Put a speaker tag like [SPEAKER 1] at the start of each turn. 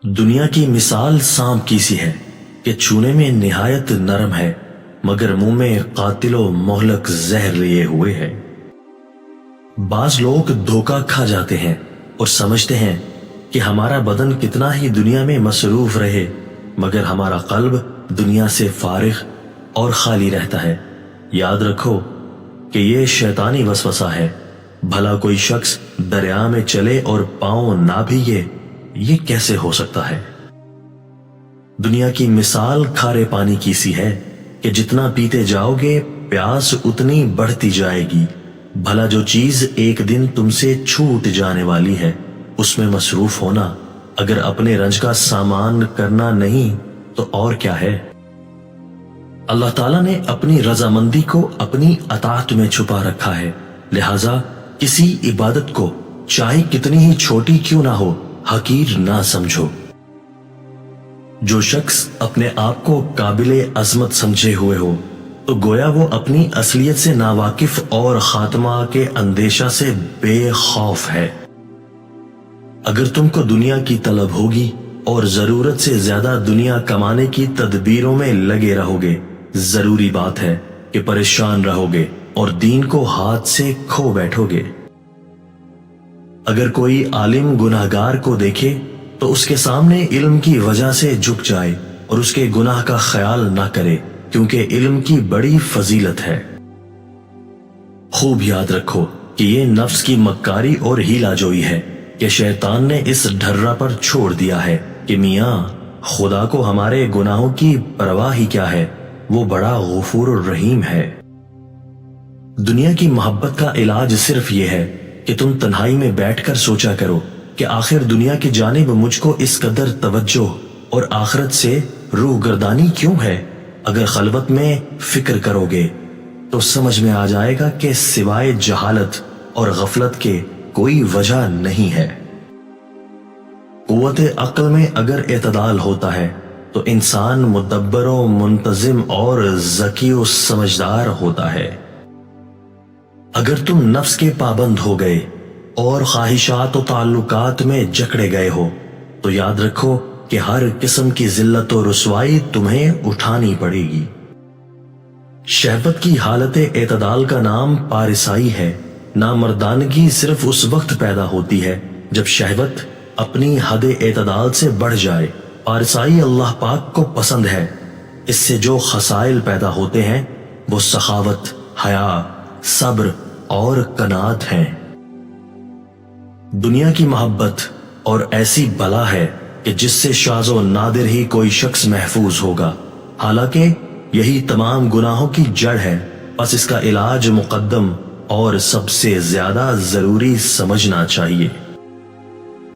[SPEAKER 1] دنیا کی مثال سانپ کی سی ہے کہ چھونے میں نہایت نرم ہے مگر منہ میں قاتل و مہلک زہر لیے ہوئے ہے۔ بعض لوگ دھوکہ کھا جاتے ہیں اور سمجھتے ہیں کہ ہمارا بدن کتنا ہی دنیا میں مصروف رہے مگر ہمارا قلب دنیا سے فارغ اور خالی رہتا ہے۔ یاد رکھو کہ یہ شیطانی وسوسہ ہے۔ بھلا کوئی شخص دریا میں چلے اور پاؤں نہ بھیگے، یہ کیسے ہو سکتا ہے؟ دنیا کی مثال کھارے پانی کی سی ہے کہ جتنا پیتے جاؤ گے پیاس اتنی بڑھتی جائے گی۔ بھلا جو چیز ایک دن تم سے چھوٹ جانے والی ہے اس میں مصروف ہونا اگر اپنے رنج کا سامان کرنا نہیں تو اور کیا ہے؟ اللہ تعالیٰ نے اپنی رضامندی کو اپنی اطاعت میں چھپا رکھا ہے، لہذا کسی عبادت کو چاہے کتنی ہی چھوٹی کیوں نہ ہو حقیر نہ سمجھو۔ جو شخص اپنے آپ کو قابل عظمت سمجھے ہوئے ہو تو گویا وہ اپنی اصلیت سے ناواقف اور خاتمہ کے اندیشہ سے بے خوف ہے۔ اگر تم کو دنیا کی طلب ہوگی اور ضرورت سے زیادہ دنیا کمانے کی تدبیروں میں لگے رہو گے، ضروری بات ہے کہ پریشان رہو گے اور دین کو ہاتھ سے کھو بیٹھو گے۔ اگر کوئی عالم گناہگار کو دیکھے تو اس کے سامنے علم کی وجہ سے جھک جائے اور اس کے گناہ کا خیال نہ کرے، کیونکہ علم کی بڑی فضیلت ہے۔ خوب یاد رکھو کہ یہ نفس کی مکاری اور ہیلا جوئی ہے کہ شیطان نے اس ڈھرا پر چھوڑ دیا ہے کہ میاں خدا کو ہمارے گناہوں کی پرواہ ہی کیا ہے، وہ بڑا غفور الرحیم ہے۔ دنیا کی محبت کا علاج صرف یہ ہے کہ تم تنہائی میں بیٹھ کر سوچا کرو کہ آخر دنیا کی جانب مجھ کو اس قدر توجہ اور آخرت سے روح گردانی کیوں ہے؟ اگر خلوت میں فکر کرو گے تو سمجھ میں آ جائے گا کہ سوائے جہالت اور غفلت کے کوئی وجہ نہیں ہے۔ قوت عقل میں اگر اعتدال ہوتا ہے تو انسان مدبر و منتظم اور ذکی و سمجھدار ہوتا ہے۔ اگر تم نفس کے پابند ہو گئے اور خواہشات و تعلقات میں جکڑے گئے ہو تو یاد رکھو کہ ہر قسم کی ذلت و رسوائی تمہیں اٹھانی پڑے گی۔ شہوت کی حالت اعتدال کا نام پارسائی ہے۔ نامردانگی صرف اس وقت پیدا ہوتی ہے جب شہوت اپنی حد اعتدال سے بڑھ جائے۔ پارسائی اللہ پاک کو پسند ہے۔ اس سے جو خصائل پیدا ہوتے ہیں وہ سخاوت، حیا، صبر اور قناعت ہیں۔ دنیا کی محبت اور ایسی بلا ہے کہ جس سے شاذ و نادر ہی کوئی شخص محفوظ ہوگا، حالانکہ یہی تمام گناہوں کی جڑ ہے۔ بس اس کا علاج مقدم اور سب سے زیادہ ضروری سمجھنا چاہیے۔